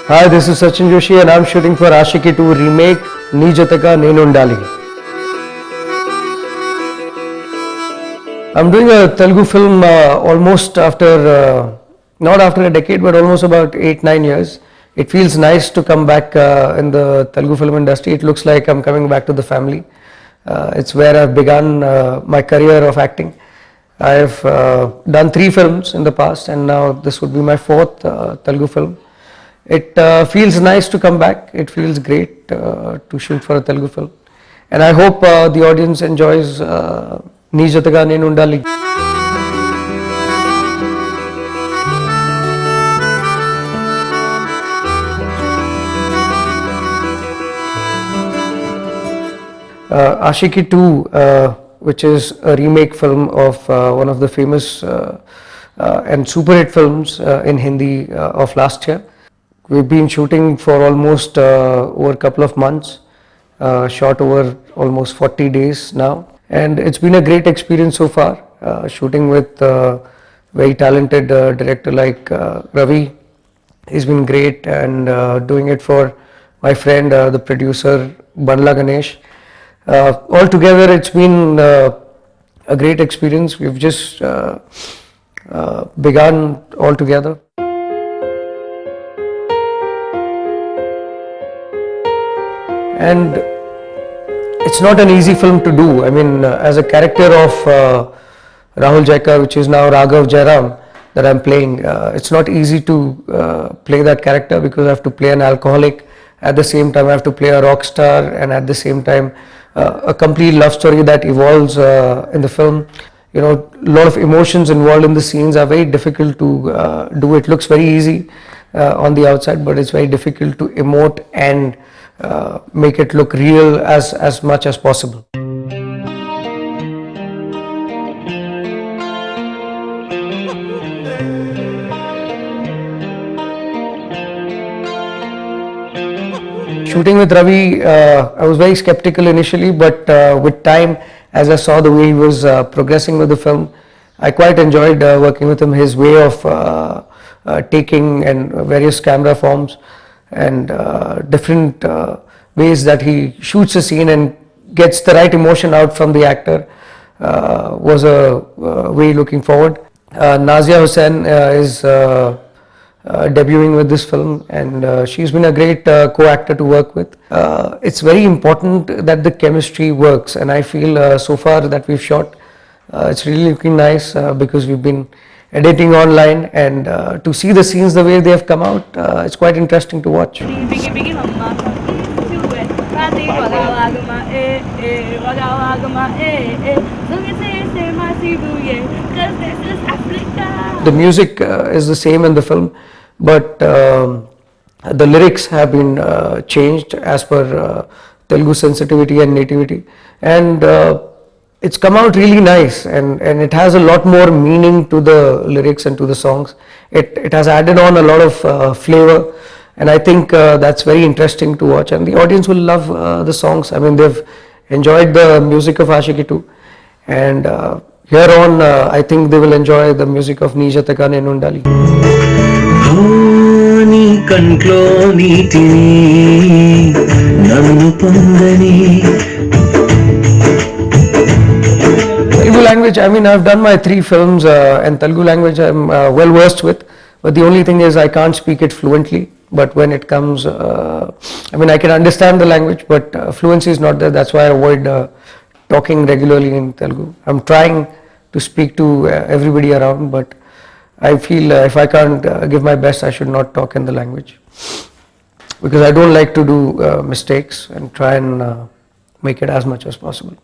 Hi, this is Sachin Joshi and I'm shooting for Ashiki 2 remake Nee Jataka Nenu Undali. I'm doing a Telugu film almost after, not after a decade, but almost about 8-9 years. It feels nice to come back in the Telugu film industry. It looks like I'm coming back to the family. It's where I've begun my career of acting. I've done 3 films in the past and now this would be my 4th Telugu film. It feels nice to come back. It feels great to shoot for a Telugu film. And I hope the audience enjoys Nee Jataka Nenu Undali. Ashiki 2, which is a remake film of one of the famous and super hit films in Hindi of last year. We've been shooting for almost over a couple of months, shot over almost 40 days now. And it's been a great experience so far, shooting with a very talented director like Ravi. He's been great, and doing it for my friend, the producer Banla Ganesh. Altogether, it's been a great experience. We've just begun all together. And it's not an easy film to do. I mean, as a character of Rahul Jaikar, which is now Raghav Jairam, that I'm playing, it's not easy to play that character because I have to play an alcoholic. At the same time, I have to play a rock star, and at the same time, a complete love story that evolves in the film. You know, a lot of emotions involved in the scenes are very difficult to do. It looks very easy on the outside, but it's very difficult to emote and make it look real as much as possible. Shooting with Ravi, I was very skeptical initially, but with time, as I saw the way he was progressing with the film, I quite enjoyed working with him. His way of taking and various camera forms and different ways that he shoots a scene and gets the right emotion out from the actor was a way looking forward. Nazia Hussain is debuting with this film, and she's been a great co-actor to work with. It's very important that the chemistry works, and I feel so far that we've shot, it's really looking nice because we've been editing online, and to see the scenes the way they have come out, it's quite interesting to watch. The music is the same in the film, but the lyrics have been changed as per Telugu sensitivity and nativity, and it's come out really nice, and it has a lot more meaning to the lyrics and to the songs. It has added on a lot of flavor, and I think that's very interesting to watch, and the audience will love the songs. I mean, they've enjoyed the music of Ashiki 2, and here on I think they will enjoy the music of Nee Jataka Nenu Undali. Telugu language, I mean, I've done my 3 films and Telugu language I'm well versed with, but the only thing is I can't speak it fluently. But when it comes, I mean, I can understand the language, but fluency is not there. That's why I avoid talking regularly in Telugu. I'm trying to speak to everybody around, but I feel if I can't give my best, I should not talk in the language, because I don't like to do mistakes and try and make it as much as possible.